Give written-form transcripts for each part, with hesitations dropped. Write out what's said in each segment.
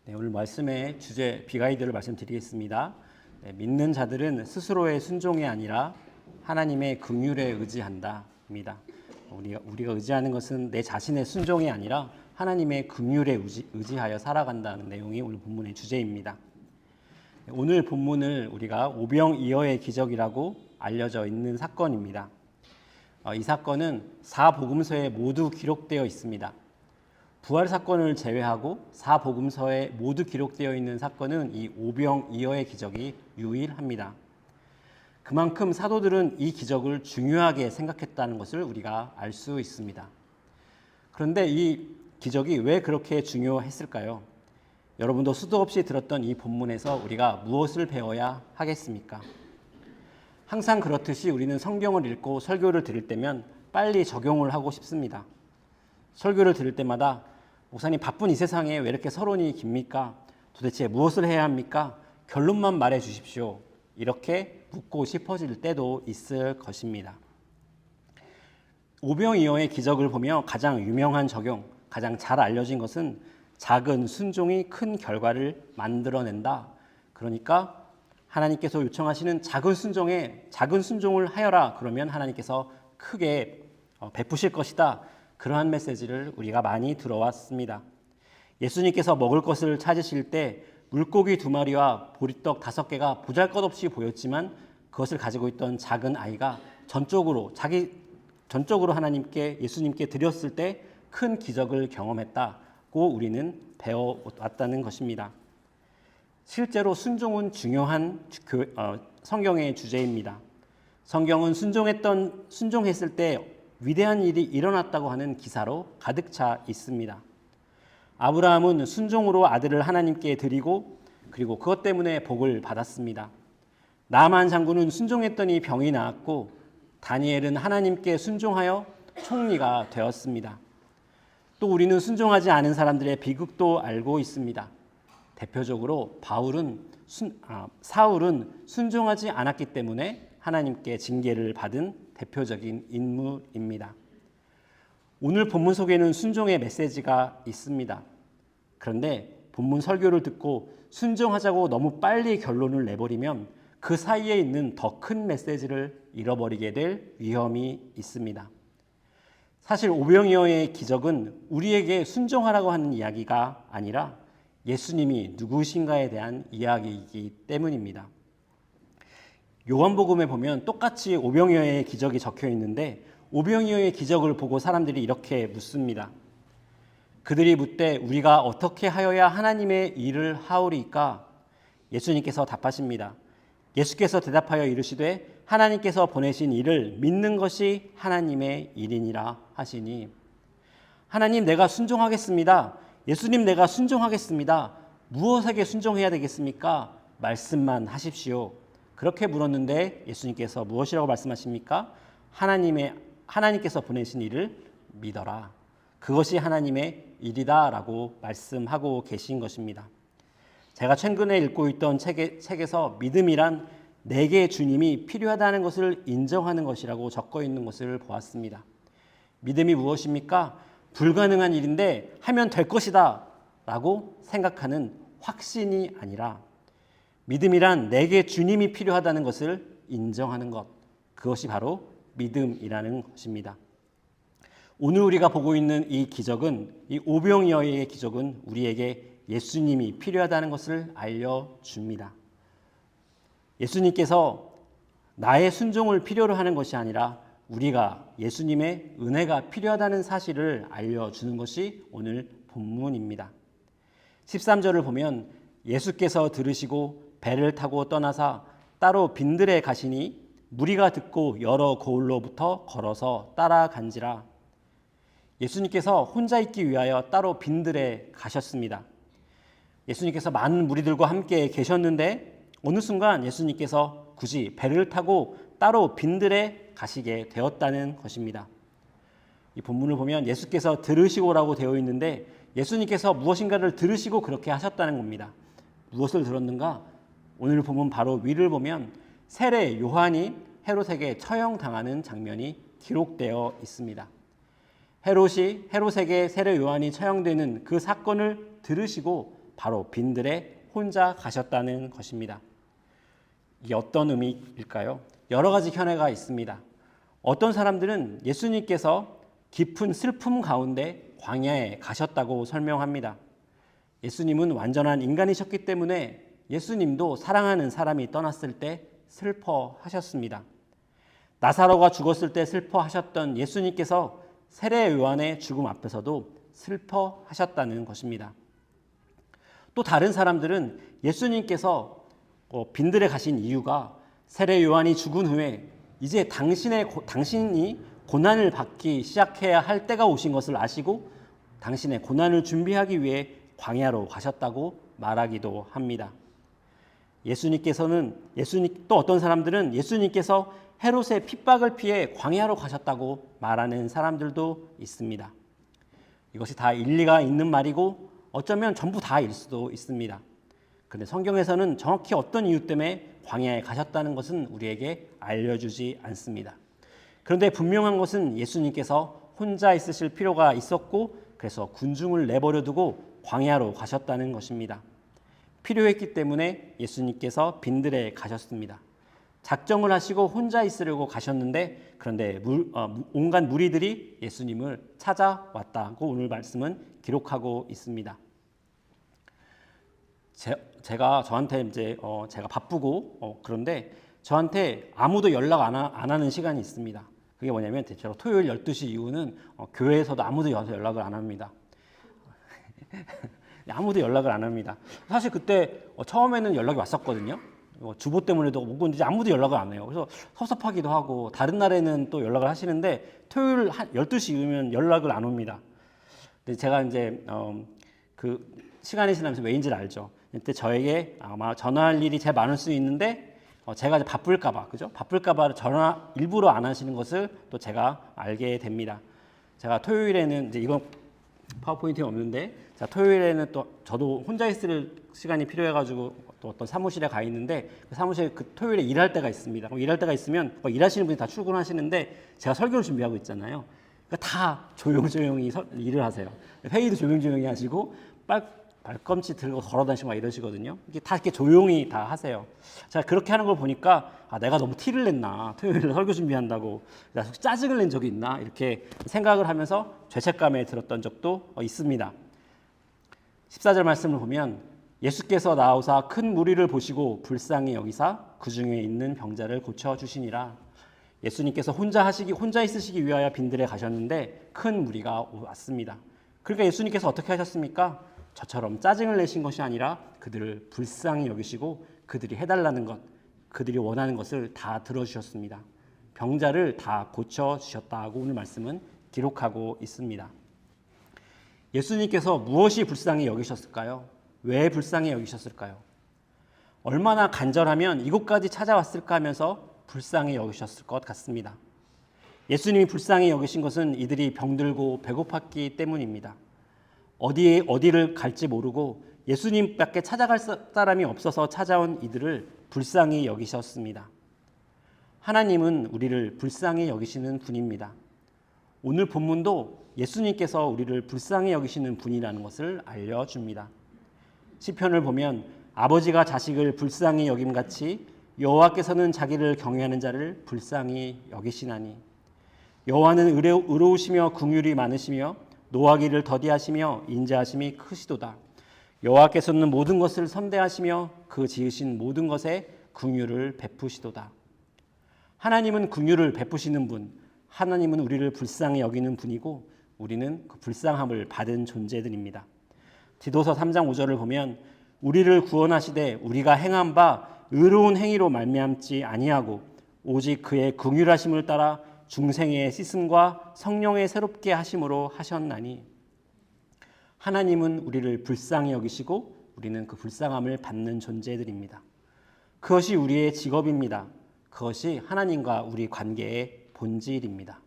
네, 오늘 말씀의 주제 비가이드를 말씀드리겠습니다. 네, 믿는 자들은 스스로의 순종이 아니라 하나님의 긍휼에 의지한다입니다. 우리가 의지하는 것은 내 자신의 순종이 아니라 하나님의 긍휼에 의지하여 살아간다는 내용이 오늘 본문의 주제입니다. 오늘 본문을 우리가 오병이어의 기적이라고 알려져 있는 사건입니다. 이 사건은 4복음서에 모두 기록되어 있습니다. 부활 사건을 제외하고 4복음서에 모두 기록되어 있는 사건은 이 오병이어의 기적이 유일합니다. 그만큼 사도들은 이 기적을 중요하게 생각했다는 것을 우리가 알 수 있습니다. 그런데 이 기적이 왜 그렇게 중요했을까요? 여러분도 수도 없이 들었던 이 본문에서 우리가 무엇을 배워야 하겠습니까? 항상 그렇듯이 우리는 성경을 읽고 설교를 들을 때면 빨리 적용을 하고 싶습니다. 설교를 들을 때마다 목사님 바쁜 이 세상에 왜 이렇게 서론이 깁니까? 도대체 무엇을 해야 합니까? 결론만 말해 주십시오. 이렇게 묻고 싶어질 때도 있을 것입니다. 오병이어의 기적을 보며 가장 유명한 적용, 가장 잘 알려진 것은 작은 순종이 큰 결과를 만들어낸다. 그러니까 하나님께서 요청하시는 작은 순종을 하여라. 그러면 하나님께서 크게 베푸실 것이다. 그러한 메시지를 우리가 많이 들어왔습니다. 예수님께서 먹을 것을 찾으실 때 물고기 2마리와 보리떡 5개가 보잘것없이 보였지만 그것을 가지고 있던 작은 아이가 전적으로 예수님께 드렸을 때 큰 기적을 경험했다고 우리는 배워왔다는 것입니다. 실제로 순종은 중요한 성경의 주제입니다. 성경은 순종했을 때 위대한 일이 일어났다고 하는 기사로 가득 차 있습니다. 아브라함은 순종으로 아들을 하나님께 드리고 그리고 그것 때문에 복을 받았습니다. 나만 장군은 순종했더니 병이 나았고 다니엘은 하나님께 순종하여 총리가 되었습니다. 또 우리는 순종하지 않은 사람들의 비극도 알고 있습니다. 대표적으로 사울은 순종하지 않았기 때문에 하나님께 징계를 받은 대표적인 인물입니다. 오늘 본문 속에는 순종의 메시지가 있습니다. 그런데 본문 설교를 듣고 순종하자고 너무 빨리 결론을 내버리면 그 사이에 있는 더 큰 메시지를 잃어버리게 될 위험이 있습니다. 사실 오병이어의 기적은 우리에게 순종하라고 하는 이야기가 아니라 예수님이 누구신가에 대한 이야기이기 때문입니다. 요한복음에 보면 똑같이 오병이어의 기적이 적혀 있는데 오병이어의 기적을 보고 사람들이 이렇게 묻습니다. 그들이 묻되 우리가 어떻게 하여야 하나님의 일을 하오리까? 예수님께서 답하십니다. 예수께서 대답하여 이르시되 하나님께서 보내신 이를 믿는 것이 하나님의 일이니라 하시니 하나님 내가 순종하겠습니다. 예수님 내가 순종하겠습니다. 무엇에게 순종해야 되겠습니까? 말씀만 하십시오. 그렇게 물었는데 예수님께서 무엇이라고 말씀하십니까? 하나님께서 보내신 일을 믿어라. 그것이 하나님의 일이다라고 말씀하고 계신 것입니다. 제가 최근에 읽고 있던 책에서 믿음이란 내게 주님이 필요하다는 것을 인정하는 것이라고 적혀 있는 것을 보았습니다. 믿음이 무엇입니까? 불가능한 일인데 하면 될 것이다 라고 생각하는 확신이 아니라 믿음이란 내게 주님이 필요하다는 것을 인정하는 것, 그것이 바로 믿음이라는 것입니다. 오늘 우리가 보고 있는 이 기적은, 이 오병이어의 기적은 우리에게 예수님이 필요하다는 것을 알려줍니다. 예수님께서 나의 순종을 필요로 하는 것이 아니라 우리가 예수님의 은혜가 필요하다는 사실을 알려주는 것이 오늘 본문입니다. 13절을 보면 예수께서 들으시고 배를 타고 떠나사 따로 빈들에 가시니 무리가 듣고 여러 고을로부터 걸어서 따라간지라. 예수님께서 혼자 있기 위하여 따로 빈들에 가셨습니다. 예수님께서 많은 무리들과 함께 계셨는데 어느 순간 예수님께서 굳이 배를 타고 따로 빈들에 가시게 되었다는 것입니다. 이 본문을 보면 예수께서 들으시고라고 되어 있는데 예수님께서 무엇인가를 들으시고 그렇게 하셨다는 겁니다. 무엇을 들었는가? 오늘 본문 바로 위를 보면 세례 요한이 헤롯에게 처형당하는 장면이 기록되어 있습니다. 헤롯에게 세례 요한이 처형되는 그 사건을 들으시고 바로 빈들에 혼자 가셨다는 것입니다. 이게 어떤 의미일까요? 여러 가지 견해가 있습니다. 어떤 사람들은 예수님께서 깊은 슬픔 가운데 광야에 가셨다고 설명합니다. 예수님은 완전한 인간이셨기 때문에 예수님도 사랑하는 사람이 떠났을 때 슬퍼하셨습니다. 나사로가 죽었을 때 슬퍼하셨던 예수님께서 세례 요한의 죽음 앞에서도 슬퍼하셨다는 것입니다. 또 다른 사람들은 예수님께서 빈들에 가신 이유가 세례 요한이 죽은 후에 이제 당신이 고난을 받기 시작해야 할 때가 오신 것을 아시고 당신의 고난을 준비하기 위해 광야로 가셨다고 말하기도 합니다. 또 어떤 사람들은 예수님께서 헤롯의 핍박을 피해 광야로 가셨다고 말하는 사람들도 있습니다. 이것이 다 일리가 있는 말이고 어쩌면 전부 다일 수도 있습니다. 그런데 성경에서는 정확히 어떤 이유 때문에 광야에 가셨다는 것은 우리에게 알려주지 않습니다. 그런데 분명한 것은 예수님께서 혼자 있으실 필요가 있었고 그래서 군중을 내버려 두고 광야로 가셨다는 것입니다. 필요했기 때문에 예수님께서 빈들에 가셨습니다. 작정을 하시고 혼자 있으려고 가셨는데 그런데 온갖 무리들이 예수님을 찾아왔다고 오늘 말씀은 기록하고 있습니다. 저한테 이제 제가 바쁘고 그런데 저한테 아무도 연락 안 하는 시간이 있습니다. 그게 뭐냐면 대체로 토요일 12시 이후는 교회에서도 아무도 연락을 안 합니다. 아무도 연락을 안 합니다. 사실 그때 처음에는 연락이 왔었거든요. 주보 때문에도 오고 이제 아무도 연락을 안 해요. 그래서 섭섭하기도 하고 다른 날에는 또 연락을 하시는데 토요일 12시 이후면 연락을 안 옵니다. 근데 제가 이제 그 시간이 지나면서 왜인지를 알죠. 그때 저에게 아마 전화할 일이 제일 많을 수 있는데 제가 이제 바쁠까봐 그죠? 바쁠까봐 전화 일부러 안 하시는 것을 또 제가 알게 됩니다. 제가 토요일에는 이제 이건 파워포인트에 없는데 자, 토요일에는 또 저도 혼자 있을 시간이 필요해가지고 또 어떤 사무실에 가 있는데 그 사무실에 그 토요일에 일할 때가 있습니다. 일할 때가 있으면 일하시는 분이 다 출근하시는데 제가 설교를 준비하고 있잖아요. 그러니까 다 조용조용히 일을 하세요. 회의도 조용조용히 하시고 발꿈치 들고 걸어다니시고 막 이러시거든요. 이게 다 이렇게 조용히 다 하세요. 제가 그렇게 하는 걸 보니까 내가 너무 티를 냈나 토요일에 설교 준비한다고 내가 짜증을 낸 적이 있나 이렇게 생각을 하면서 죄책감에 들었던 적도 있습니다. 14절 말씀을 보면 예수께서 나오사 큰 무리를 보시고 불쌍히 여기사 그 중에 있는 병자를 고쳐주시니라. 예수님께서 혼자 있으시기 위하여 빈들에 가셨는데 큰 무리가 왔습니다. 그러니까 예수님께서 어떻게 하셨습니까? 저처럼 짜증을 내신 것이 아니라 그들을 불쌍히 여기시고 그들이 해달라는 것, 그들이 원하는 것을 다 들어주셨습니다. 병자를 다 고쳐주셨다고 오늘 말씀은 기록하고 있습니다. 예수님께서 무엇이 불쌍히 여기셨을까요? 왜 불쌍히 여기셨을까요? 얼마나 간절하면 이곳까지 찾아왔을까 하면서 불쌍히 여기셨을 것 같습니다. 예수님이 불쌍히 여기신 것은 이들이 병들고 배고팠기 때문입니다. 어디를 갈지 모르고 예수님밖에 찾아갈 사람이 없어서 찾아온 이들을 불쌍히 여기셨습니다. 하나님은 우리를 불쌍히 여기시는 분입니다. 오늘 본문도 예수님께서 우리를 불쌍히 여기시는 분이라는 것을 알려줍니다. 시편을 보면 아버지가 자식을 불쌍히 여김같이 여호와께서는 자기를 경외하는 자를 불쌍히 여기시나니 여호와는 의로우시며 긍휼이 많으시며 노하기를 더디하시며 인자하심이 크시도다. 여호와께서는 모든 것을 선대하시며 그 지으신 모든 것에 긍휼을 베푸시도다. 하나님은 긍휼을 베푸시는 분, 하나님은 우리를 불쌍히 여기는 분이고 우리는 그 불쌍함을 받은 존재들입니다. 디도서 3장 5절을 보면 우리를 구원하시되 우리가 행한 바 의로운 행위로 말미암지 아니하고 오직 그의 긍휼하심을 따라 중생의 씻음과 성령의 새롭게 하심으로 하셨나니 하나님은 우리를 불쌍히 여기시고 우리는 그 불쌍함을 받는 존재들입니다. 그것이 우리의 직업입니다. 그것이 하나님과 우리 관계의 본질입니다.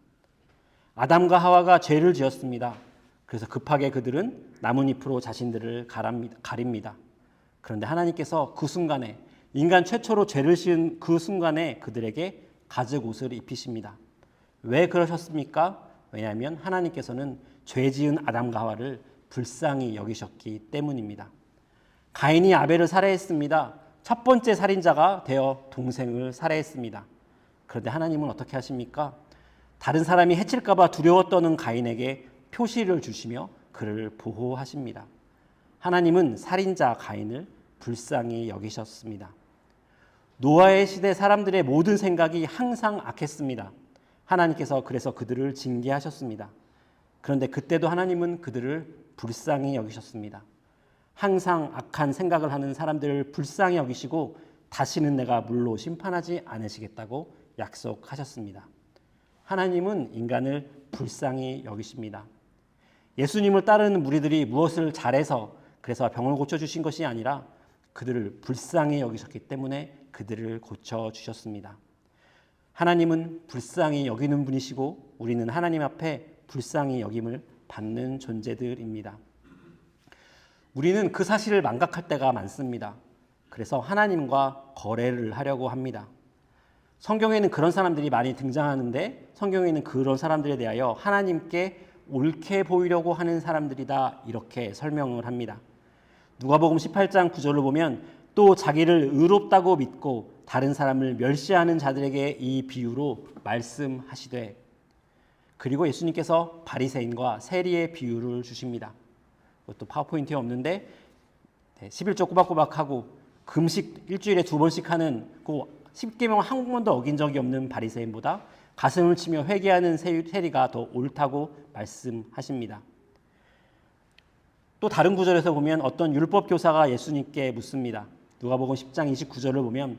아담과 하와가 죄를 지었습니다. 그래서 급하게 그들은 나뭇잎으로 자신들을 가립니다. 그런데 하나님께서 그 순간에 인간 최초로 죄를 지은 그 순간에 그들에게 가죽 옷을 입히십니다. 왜 그러셨습니까? 왜냐하면 하나님께서는 죄 지은 아담과 하와를 불쌍히 여기셨기 때문입니다. 가인이 아벨을 살해했습니다. 첫 번째 살인자가 되어 동생을 살해했습니다. 그런데 하나님은 어떻게 하십니까? 다른 사람이 해칠까 봐 두려워 떠는 가인에게 표시를 주시며 그를 보호하십니다. 하나님은 살인자 가인을 불쌍히 여기셨습니다. 노아의 시대 사람들의 모든 생각이 항상 악했습니다. 하나님께서 그래서 그들을 징계하셨습니다. 그런데 그때도 하나님은 그들을 불쌍히 여기셨습니다. 항상 악한 생각을 하는 사람들을 불쌍히 여기시고 다시는 내가 물로 심판하지 않으시겠다고 약속하셨습니다. 하나님은 인간을 불쌍히 여기십니다. 예수님을 따르는 무리들이 무엇을 잘해서 그래서 병을 고쳐주신 것이 아니라 그들을 불쌍히 여기셨기 때문에 그들을 고쳐주셨습니다. 하나님은 불쌍히 여기는 분이시고 우리는 하나님 앞에 불쌍히 여김을 받는 존재들입니다. 우리는 그 사실을 망각할 때가 많습니다. 그래서 하나님과 거래를 하려고 합니다. 성경에는 그런 사람들이 많이 등장하는데 성경에는 그런 사람들에 대하여 하나님께 옳게 보이려고 하는 사람들이다 이렇게 설명을 합니다. 누가복음 18장 9절을 보면 또 자기를 의롭다고 믿고 다른 사람을 멸시하는 자들에게 이 비유로 말씀하시되, 그리고 예수님께서 바리새인과 세리의 비유를 주십니다. 그것도 파워포인트에 없는데 11조 꼬박꼬박하고 금식 일주일에 2번씩 하는 그 10계명 한 번도 어긴 적이 없는 바리새인보다 가슴을 치며 회개하는 세리가 더 옳다고 말씀하십니다. 또 다른 구절에서 보면 어떤 율법 교사가 예수님께 묻습니다. 누가복음 10장 29절을 보면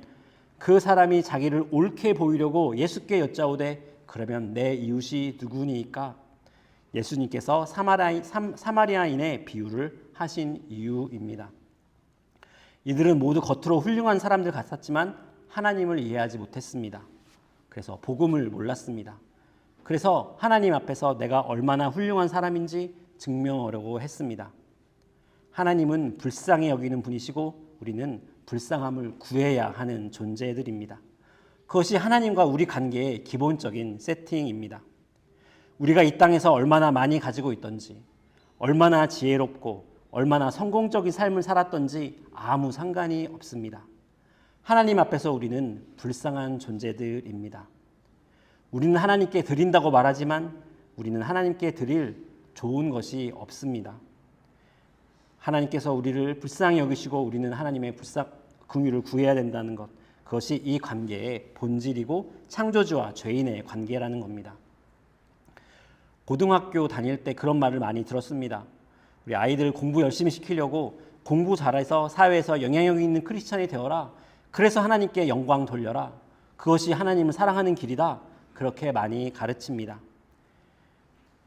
그 사람이 자기를 옳게 보이려고 예수께 여짜오되 그러면 내 이웃이 누구니까? 예수님께서 사마리아인의 비유를 하신 이유입니다. 이들은 모두 겉으로 훌륭한 사람들 같았지만 하나님을 이해하지 못했습니다. 그래서 복음을 몰랐습니다. 그래서 하나님 앞에서 내가 얼마나 훌륭한 사람인지 증명하려고 했습니다. 하나님은 불쌍히 여기는 분이시고 우리는 불쌍함을 구해야 하는 존재들입니다. 그것이 하나님과 우리 관계의 기본적인 세팅입니다. 우리가 이 땅에서 얼마나 많이 가지고 있던지, 얼마나 지혜롭고 얼마나 성공적인 삶을 살았던지 아무 상관이 없습니다. 하나님 앞에서 우리는 불쌍한 존재들입니다. 우리는 하나님께 드린다고 말하지만 우리는 하나님께 드릴 좋은 것이 없습니다. 하나님께서 우리를 불쌍히 여기시고 우리는 하나님의 긍휼을 구해야 된다는 것, 그것이 이 관계의 본질이고 창조주와 죄인의 관계라는 겁니다. 고등학교 다닐 때 그런 말을 많이 들었습니다. 우리 아이들 공부 열심히 시키려고 공부 잘해서 사회에서 영향력 있는 크리스찬이 되어라. 그래서 하나님께 영광 돌려라. 그것이 하나님을 사랑하는 길이다. 그렇게 많이 가르칩니다.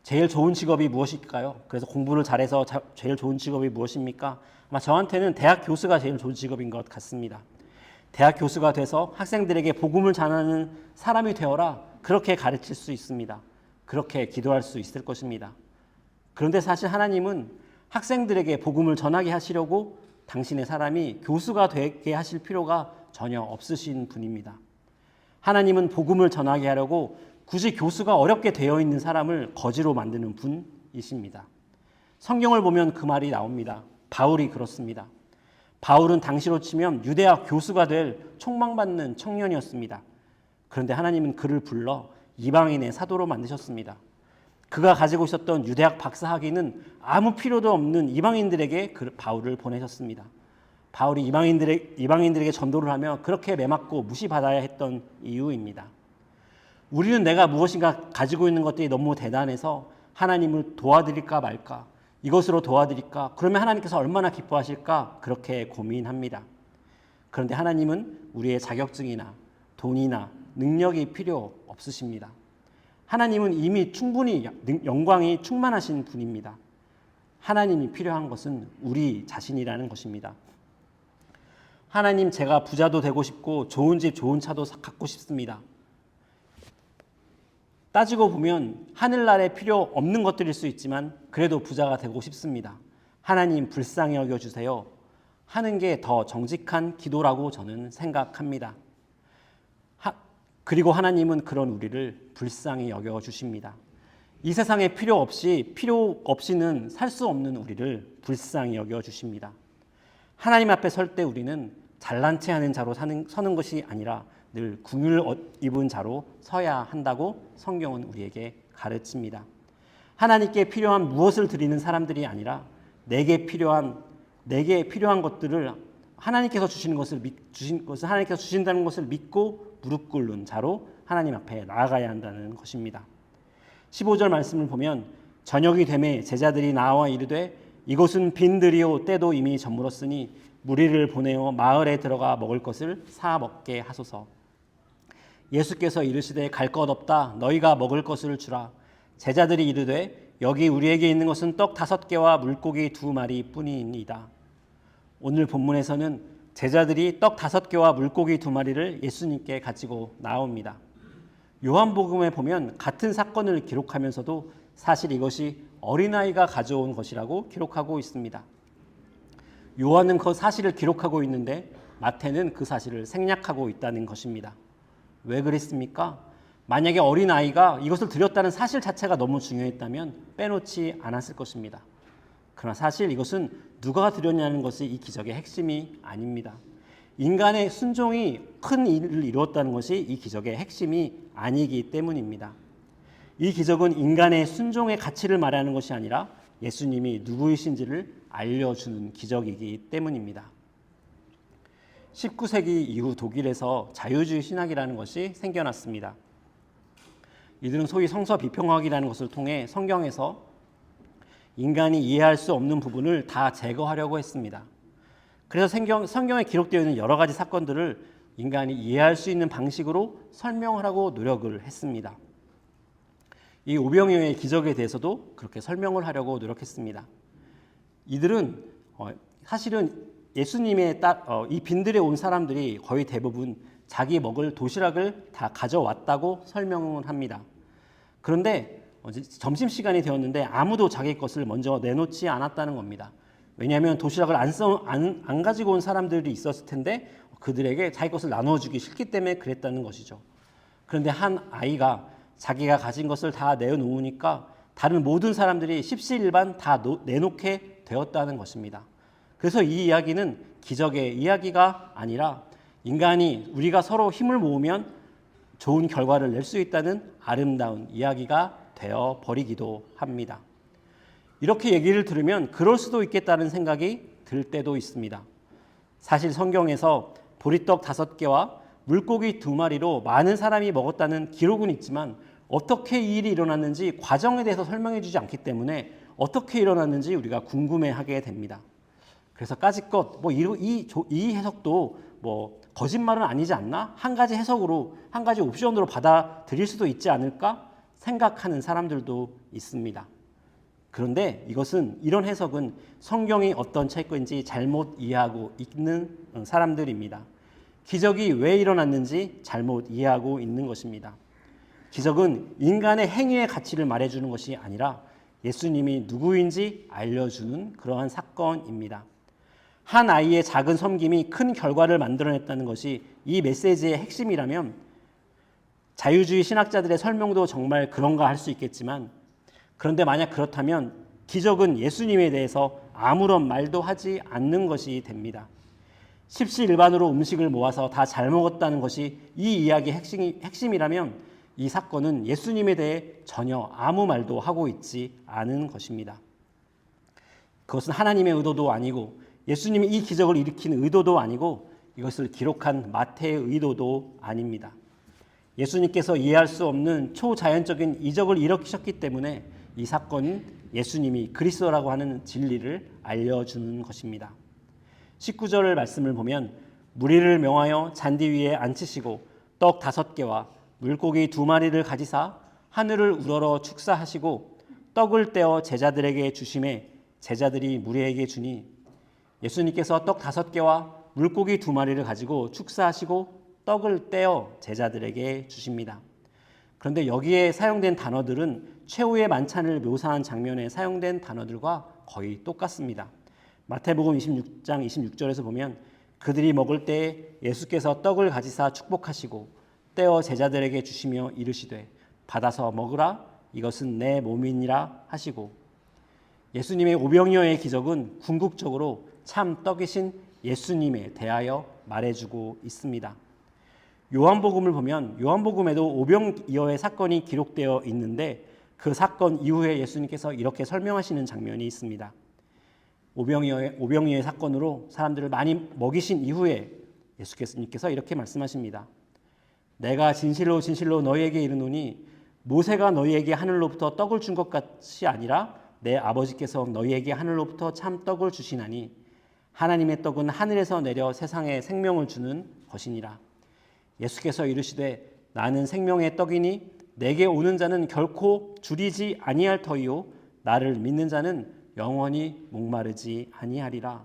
제일 좋은 직업이 무엇일까요? 그래서 공부를 잘해서 제일 좋은 직업이 무엇입니까? 아마 저한테는 대학 교수가 제일 좋은 직업인 것 같습니다. 대학 교수가 돼서 학생들에게 복음을 전하는 사람이 되어라. 그렇게 가르칠 수 있습니다. 그렇게 기도할 수 있을 것입니다. 그런데 사실 하나님은 학생들에게 복음을 전하게 하시려고 당신의 사람이 교수가 되게 하실 필요가 전혀 없으신 분입니다. 하나님은 복음을 전하게 하려고 굳이 교수가 어렵게 되어 있는 사람을 거지로 만드는 분이십니다. 성경을 보면 그 말이 나옵니다. 바울이 그렇습니다. 바울은 당시로 치면 유대학 교수가 될 촉망받는 청년이었습니다. 그런데 하나님은 그를 불러 이방인의 사도로 만드셨습니다. 그가 가지고 있었던 유대학 박사 학위는 아무 필요도 없는 이방인들에게 바울을 보내셨습니다. 바울이 이방인들에게 전도를 하며 그렇게 매맞고 무시받아야 했던 이유입니다. 우리는 내가 무엇인가 가지고 있는 것들이 너무 대단해서 하나님을 도와드릴까 말까, 이것으로 도와드릴까, 그러면 하나님께서 얼마나 기뻐하실까 그렇게 고민합니다. 그런데 하나님은 우리의 자격증이나 돈이나 능력이 필요 없으십니다. 하나님은 이미 충분히 영광이 충만하신 분입니다. 하나님이 필요한 것은 우리 자신이라는 것입니다. 하나님, 제가 부자도 되고 싶고 좋은 집 좋은 차도 갖고 싶습니다. 따지고 보면 하늘나라에 필요 없는 것들일 수 있지만 그래도 부자가 되고 싶습니다. 하나님 불쌍히 여겨주세요 하는 게 더 정직한 기도라고 저는 생각합니다. 그리고 하나님은 그런 우리를 불쌍히 여겨주십니다. 이 세상에 필요 없이는 살 수 없는 우리를 불쌍히 여겨주십니다. 하나님 앞에 설 때 우리는 잘난 체 하는 자로 서는 것이 아니라 늘 궁유를 입은 자로 서야 한다고 성경은 우리에게 가르칩니다. 하나님께 필요한 무엇을 드리는 사람들이 아니라 내게 필요한 것들을 하나님께서 주신 것을 하나님께서 주신다는 것을 믿고 무릎 꿇는 자로 하나님 앞에 나아가야 한다는 것입니다. 15절 말씀을 보면 저녁이 되매 제자들이 나와 이르되 이곳은 빈들이요 때도 이미 저물었으니 무리를 보내어 마을에 들어가 먹을 것을 사 먹게 하소서. 예수께서 이르시되 갈 것 없다 너희가 먹을 것을 주라. 제자들이 이르되 여기 우리에게 있는 것은 떡 5개와 물고기 2마리 뿐이니이다. 오늘 본문에서는 제자들이 떡 5개와 물고기 2마리를 예수님께 가지고 나옵니다. 요한복음에 보면 같은 사건을 기록하면서도 사실 이것이 어린아이가 가져온 것이라고 기록하고 있습니다. 요한은 그 사실을 기록하고 있는데 마태는 그 사실을 생략하고 있다는 것입니다. 왜 그랬습니까? 만약에 어린아이가 이것을 드렸다는 사실 자체가 너무 중요했다면 빼놓지 않았을 것입니다. 그러나 사실 이것은 누가 드렸냐는 것이 이 기적의 핵심이 아닙니다. 인간의 순종이 큰 일을 이루었다는 것이 이 기적의 핵심이 아니기 때문입니다. 이 기적은 인간의 순종의 가치를 말하는 것이 아니라 예수님이 누구이신지를 알려주는 기적이기 때문입니다. 19세기 이후 독일에서 자유주의 신학이라는 것이 생겨났습니다. 이들은 소위 성서 비평학이라는 것을 통해 성경에서 인간이 이해할 수 없는 부분을 다 제거하려고 했습니다. 그래서 성경에 기록되어 있는 여러 가지 사건들을 인간이 이해할 수 있는 방식으로 설명하려고 노력을 했습니다. 이 오병이어의 기적에 대해서도 그렇게 설명을 하려고 노력했습니다. 이들은 사실은 예수님의 이 빈들에 온 사람들이 거의 대부분 자기 먹을 도시락을 다 가져왔다고 설명을 합니다. 그런데 점심시간이 되었는데 아무도 자기 것을 먼저 내놓지 않았다는 겁니다. 왜냐하면 도시락을 안 가지고 온 사람들이 있었을 텐데 그들에게 자기 것을 나눠주기 싫기 때문에 그랬다는 것이죠. 그런데 한 아이가 자기가 가진 것을 다 내놓으니까 다른 모든 사람들이 십시일반 다 내놓게 되었다는 것입니다. 그래서 이 이야기는 기적의 이야기가 아니라 인간이 우리가 서로 힘을 모으면 좋은 결과를 낼 수 있다는 아름다운 이야기가 되어 버리기도 합니다. 이렇게 얘기를 들으면 그럴 수도 있겠다는 생각이 들 때도 있습니다. 사실 성경에서 보리떡 5개와 물고기 2마리로 많은 사람이 먹었다는 기록은 있지만 어떻게 이 일이 일어났는지 과정에 대해서 설명해 주지 않기 때문에 어떻게 일어났는지 우리가 궁금해하게 됩니다. 그래서 까짓것 이 해석도 거짓말은 아니지 않나? 한 가지 해석으로, 한 가지 옵션으로 받아들일 수도 있지 않을까 생각하는 사람들도 있습니다. 그런데 이런 해석은 성경이 어떤 책인지 잘못 이해하고 있는 사람들입니다. 기적이 왜 일어났는지 잘못 이해하고 있는 것입니다. 기적은 인간의 행위의 가치를 말해주는 것이 아니라 예수님이 누구인지 알려주는 그러한 사건입니다. 한 아이의 작은 섬김이 큰 결과를 만들어냈다는 것이 이 메시지의 핵심이라면 자유주의 신학자들의 설명도 정말 그런가 할 수 있겠지만 그런데 만약 그렇다면 기적은 예수님에 대해서 아무런 말도 하지 않는 것이 됩니다. 십시일반으로 음식을 모아서 다 잘 먹었다는 것이 이 이야기의 핵심이라면 이 사건은 예수님에 대해 전혀 아무 말도 하고 있지 않은 것입니다. 그것은 하나님의 의도도 아니고 예수님이 이 기적을 일으킨 의도도 아니고 이것을 기록한 마태의 의도도 아닙니다. 예수님께서 이해할 수 없는 초자연적인 이적을 일으키셨기 때문에 이 사건은 예수님이 그리스도라고 하는 진리를 알려주는 것입니다. 19절 말씀을 보면 무리를 명하여 잔디 위에 앉히시고 떡 5개와 물고기 2마리를 가지사 하늘을 우러러 축사하시고 떡을 떼어 제자들에게 주시매 제자들이 무리에게 주니 예수님께서 떡 5개와 물고기 2마리를 가지고 축사하시고 떡을 떼어 제자들에게 주십니다. 그런데 여기에 사용된 단어들은 최후의 만찬을 묘사한 장면에 사용된 단어들과 거의 똑같습니다. 마태복음 26장 26절에서 보면 그들이 먹을 때에 예수께서 떡을 가지사 축복하시고 떼어 제자들에게 주시며 이르시되 받아서 먹으라 이것은 내 몸이니라 하시고 예수님의 오병이어의 기적은 궁극적으로 참 떡이신 예수님에 대하여 말해주고 있습니다. 요한복음을 보면 요한복음에도 오병이어의 사건이 기록되어 있는데 그 사건 이후에 예수님께서 이렇게 설명하시는 장면이 있습니다. 오병이어의 사건으로 사람들을 많이 먹이신 이후에 예수님께서 이렇게 말씀하십니다. 내가 진실로 진실로 너희에게 이르노니 모세가 너희에게 하늘로부터 떡을 준 것 같이 아니라 내 아버지께서 너희에게 하늘로부터 참 떡을 주시나니 하나님의 떡은 하늘에서 내려 세상에 생명을 주는 것이니라. 예수께서 이르시되 나는 생명의 떡이니 내게 오는 자는 결코 줄이지 아니할 터이요 나를 믿는 자는 영원히 목마르지 아니하리라.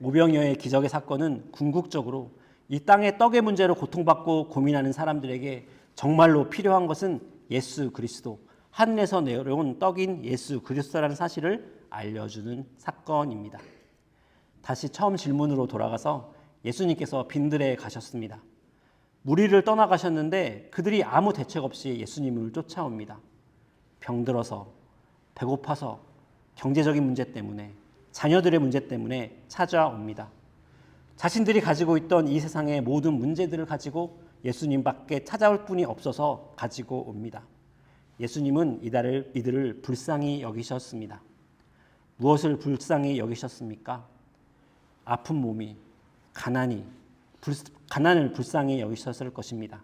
오병이어의 기적의 사건은 궁극적으로 이 땅의 떡의 문제로 고통받고 고민하는 사람들에게 정말로 필요한 것은 예수 그리스도, 하늘에서 내려온 떡인 예수 그리스도라는 사실을 알려주는 사건입니다. 다시 처음 질문으로 돌아가서 예수님께서 빈들에 가셨습니다. 무리를 떠나가셨는데 그들이 아무 대책 없이 예수님을 쫓아옵니다. 병들어서, 배고파서, 경제적인 문제 때문에, 자녀들의 문제 때문에 찾아옵니다. 자신들이 가지고 있던 이 세상의 모든 문제들을 가지고 예수님 밖에 찾아올 분이 없어서 가지고 옵니다. 예수님은 이들을 불쌍히 여기셨습니다. 무엇을 불쌍히 여기셨습니까? 아픈 몸이, 가난을 불쌍히 여기셨을 것입니다.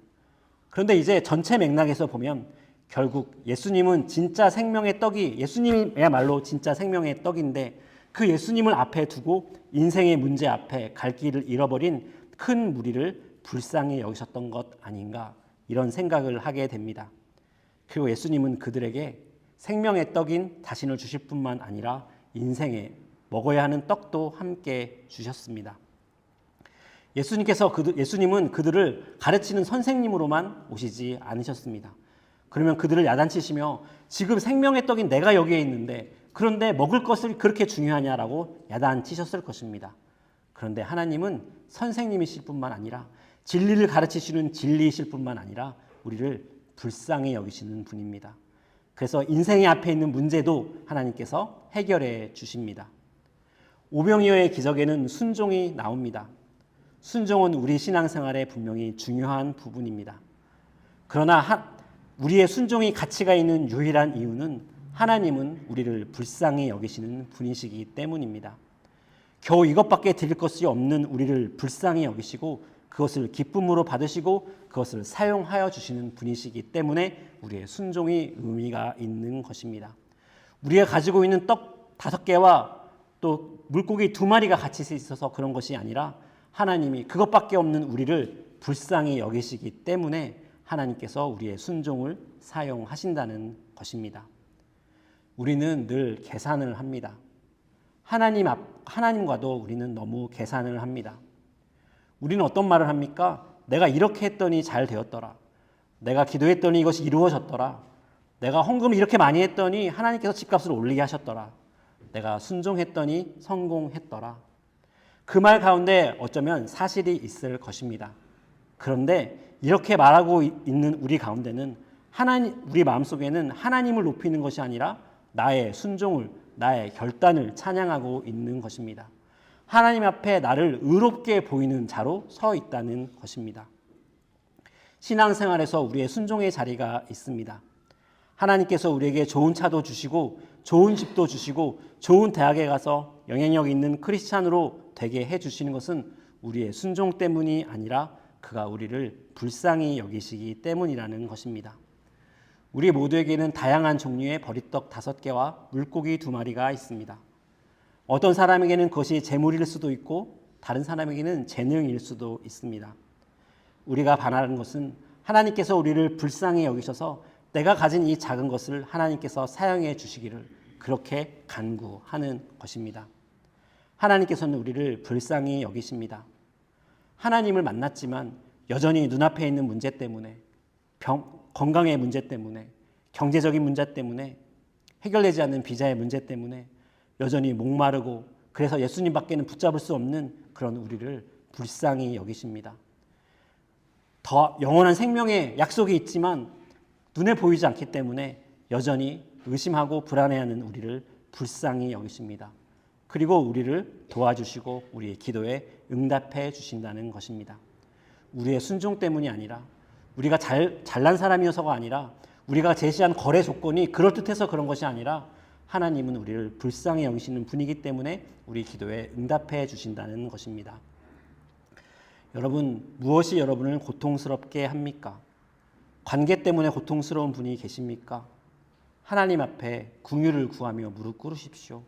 그런데 이제 전체 맥락에서 보면 결국 예수님은 진짜 생명의 떡이, 예수님이야말로 진짜 생명의 떡인데 그 예수님을 앞에 두고 인생의 문제 앞에 갈 길을 잃어버린 큰 무리를 불쌍히 여기셨던 것 아닌가, 이런 생각을 하게 됩니다. 그리고 예수님은 그들에게 생명의 떡인 자신을 주실 뿐만 아니라 인생에 먹어야 하는 떡도 함께 주셨습니다. 예수님은 그들을 가르치는 선생님으로만 오시지 않으셨습니다. 그러면 그들을 야단치시며 지금 생명의 떡인 내가 여기에 있는데 그런데 먹을 것을 그렇게 중요하냐라고 야단치셨을 것입니다. 그런데 하나님은 선생님이실 뿐만 아니라 진리를 가르치시는 진리이실 뿐만 아니라 우리를 불쌍히 여기시는 분입니다. 그래서 인생의 앞에 있는 문제도 하나님께서 해결해 주십니다. 오병이어의 기적에는 순종이 나옵니다. 순종은 우리 신앙생활에 분명히 중요한 부분입니다. 그러나 우리의 순종이 가치가 있는 유일한 이유는 하나님은 우리를 불쌍히 여기시는 분이시기 때문입니다. 겨우 이것밖에 드릴 것이 없는 우리를 불쌍히 여기시고 그것을 기쁨으로 받으시고 그것을 사용하여 주시는 분이시기 때문에 우리의 순종이 의미가 있는 것입니다. 우리가 가지고 있는 떡 5개와 또 물고기 2마리가 같이 있어서 그런 것이 아니라 하나님이 그것밖에 없는 우리를 불쌍히 여기시기 때문에 하나님께서 우리의 순종을 사용하신다는 것입니다. 우리는 늘 계산을 합니다. 하나님과도 우리는 너무 계산을 합니다. 우리는 어떤 말을 합니까? 내가 이렇게 했더니 잘 되었더라. 내가 기도했더니 이것이 이루어졌더라. 내가 헌금을 이렇게 많이 했더니 하나님께서 집값을 올리게 하셨더라. 내가 순종했더니 성공했더라. 그 말 가운데 어쩌면 사실이 있을 것입니다. 그런데 이렇게 말하고 있는 우리 가운데는 우리 마음속에는 하나님을 높이는 것이 아니라 나의 순종을, 나의 결단을 찬양하고 있는 것입니다. 하나님 앞에 나를 의롭게 보이는 자로 서 있다는 것입니다. 신앙생활에서 우리의 순종의 자리가 있습니다. 하나님께서 우리에게 좋은 차도 주시고 좋은 집도 주시고 좋은 대학에 가서 영향력 있는 크리스찬으로 되게 해주시는 것은 우리의 순종 때문이 아니라 그가 우리를 불쌍히 여기시기 때문이라는 것입니다. 우리 모두에게는 다양한 종류의 버리떡 5개와 물고기 2마리가 있습니다. 어떤 사람에게는 그것이 재물일 수도 있고 다른 사람에게는 재능일 수도 있습니다. 우리가 바라는 것은 하나님께서 우리를 불쌍히 여기셔서 내가 가진 이 작은 것을 하나님께서 사용해 주시기를 그렇게 간구하는 것입니다. 하나님께서는 우리를 불쌍히 여기십니다. 하나님을 만났지만 여전히 눈앞에 있는 문제 때문에, 건강의 문제 때문에, 경제적인 문제 때문에, 해결되지 않는 비자의 문제 때문에 여전히 목마르고 그래서 예수님밖에는 붙잡을 수 없는 그런 우리를 불쌍히 여기십니다. 더 영원한 생명의 약속이 있지만 눈에 보이지 않기 때문에 여전히 의심하고 불안해하는 우리를 불쌍히 여기십니다. 그리고 우리를 도와주시고 우리의 기도에 응답해 주신다는 것입니다. 우리의 순종 때문이 아니라, 우리가 잘난 사람이어서가 아니라, 우리가 제시한 거래 조건이 그럴듯해서 그런 것이 아니라, 하나님은 우리를 불쌍히 여기시는 분이기 때문에 우리 기도에 응답해 주신다는 것입니다. 여러분, 무엇이 여러분을 고통스럽게 합니까? 관계 때문에 고통스러운 분이 계십니까? 하나님 앞에 긍휼을 구하며 무릎 꿇으십시오.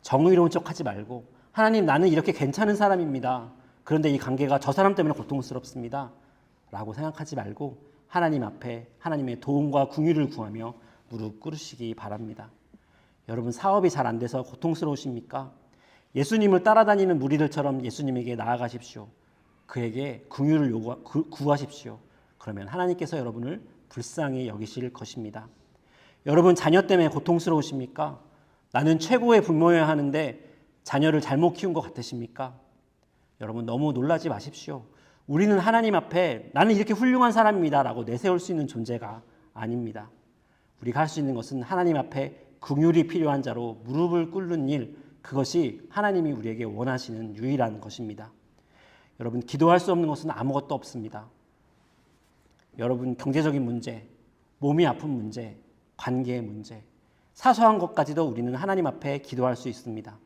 정의로운 척하지 말고, 하나님, 나는 이렇게 괜찮은 사람입니다. 그런데 이 관계가 저 사람 때문에 고통스럽습니다. 라고 생각하지 말고 하나님 앞에 하나님의 도움과 긍휼을 구하며 무릎 꿇으시기 바랍니다. 여러분, 사업이 잘 안 돼서 고통스러우십니까? 예수님을 따라다니는 무리들처럼 예수님에게 나아가십시오. 그에게 긍휼을 구하십시오. 그러면 하나님께서 여러분을 불쌍히 여기실 것입니다. 여러분, 자녀 때문에 고통스러우십니까? 나는 최고의 부모여야 하는데 자녀를 잘못 키운 것 같으십니까? 여러분, 너무 놀라지 마십시오. 우리는 하나님 앞에 나는 이렇게 훌륭한 사람입니다 라고 내세울 수 있는 존재가 아닙니다. 우리가 할 수 있는 것은 하나님 앞에 긍휼이 필요한 자로 무릎을 꿇는 일, 그것이 하나님이 우리에게 원하시는 유일한 것입니다. 여러분, 기도할 수 없는 것은 아무것도 없습니다. 여러분, 경제적인 문제, 몸이 아픈 문제, 관계의 문제, 사소한 것까지도 우리는 하나님 앞에 기도할 수 있습니다.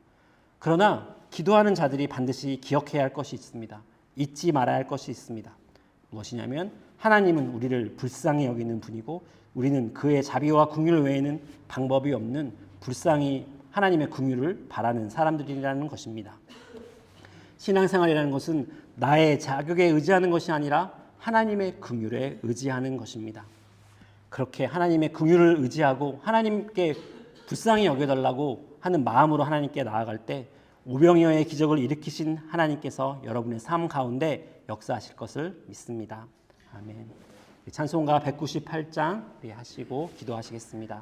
그러나 기도하는 자들이 반드시 기억해야 할 것이 있습니다. 잊지 말아야 할 것이 있습니다. 무엇이냐면, 하나님은 우리를 불쌍히 여기는 분이고 우리는 그의 자비와 긍휼 외에는 방법이 없는 불쌍히 하나님의 긍휼을 바라는 사람들이라는 것입니다. 신앙생활이라는 것은 나의 자격에 의지하는 것이 아니라 하나님의 긍휼에 의지하는 것입니다. 그렇게 하나님의 긍휼을 의지하고 하나님께 불쌍히 여겨달라고 하는 마음으로 하나님께 나아갈 때 오병이어의 기적을 일으키신 하나님께서 여러분의 삶 가운데 역사하실 것을 믿습니다. 아멘. 찬송가 198장 하시고 기도하시겠습니다.